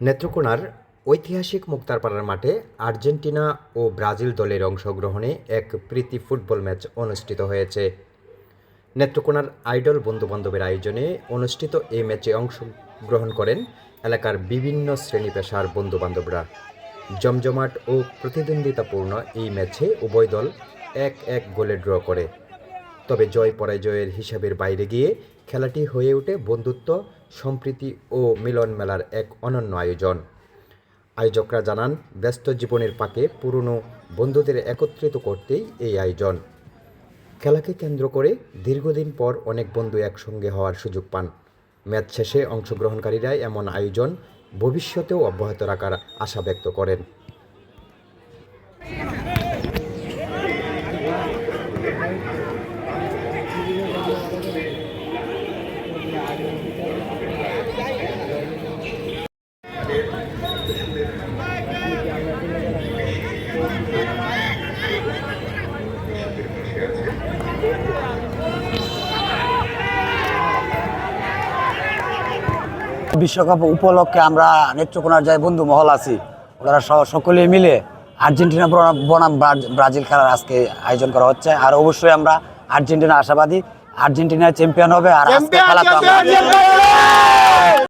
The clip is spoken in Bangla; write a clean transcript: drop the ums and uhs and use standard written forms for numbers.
নেত্রকোনার ঐতিহাসিক মুক্তারপাড়ার মাঠে আর্জেন্টিনা ও ব্রাজিল দলের অংশগ্রহণে এক প্রীতি ফুটবল ম্যাচ অনুষ্ঠিত হয়েছে। নেত্রকোনার আইডল বন্ধুবান্ধবের আয়োজনে অনুষ্ঠিত এই ম্যাচে অংশগ্রহণ করেন এলাকার বিভিন্ন শ্রেণী পেশার বন্ধুবান্ধবরা। জমজমাট ও প্রতিদ্বন্দ্বিতাপূর্ণ এই ম্যাচে উভয় দল এক এক গোলে ড্র করে। তবে জয় পরাজয়ের হিসাবের বাইরে গিয়ে খেলাটি হয়ে ওঠে বন্ধুত্ব, সম্প্রীতি ও মিলন মেলার এক অনন্য আয়োজন। আয়োজকরা জানান, ব্যস্ত জীবনের ফাঁকে পুরনো বন্ধুদের একত্রিত করতেই এই আয়োজন। খেলাকে কেন্দ্র করে দীর্ঘদিন পর অনেক বন্ধু একসঙ্গে হওয়ার সুযোগ পান। ম্যাচ শেষে অংশগ্রহণকারীরা এমন আয়োজন ভবিষ্যতেও অব্যাহত রাখার আশা ব্যক্ত করেন। বিশ্বকাপ উপলক্ষে আমরা নেত্রকোনার যাই বন্ধু মহল আছি, ওরা সকলে মিলে আর্জেন্টিনা বনাম ব্রাজিল খেলার আজকে আয়োজন করা হচ্ছে। আর অবশ্যই আমরা আর্জেন্টিনা আশাবাদী, আর্জেন্টিনা চ্যাম্পিয়ন হবে। আর আজকে খেলা তো আমরা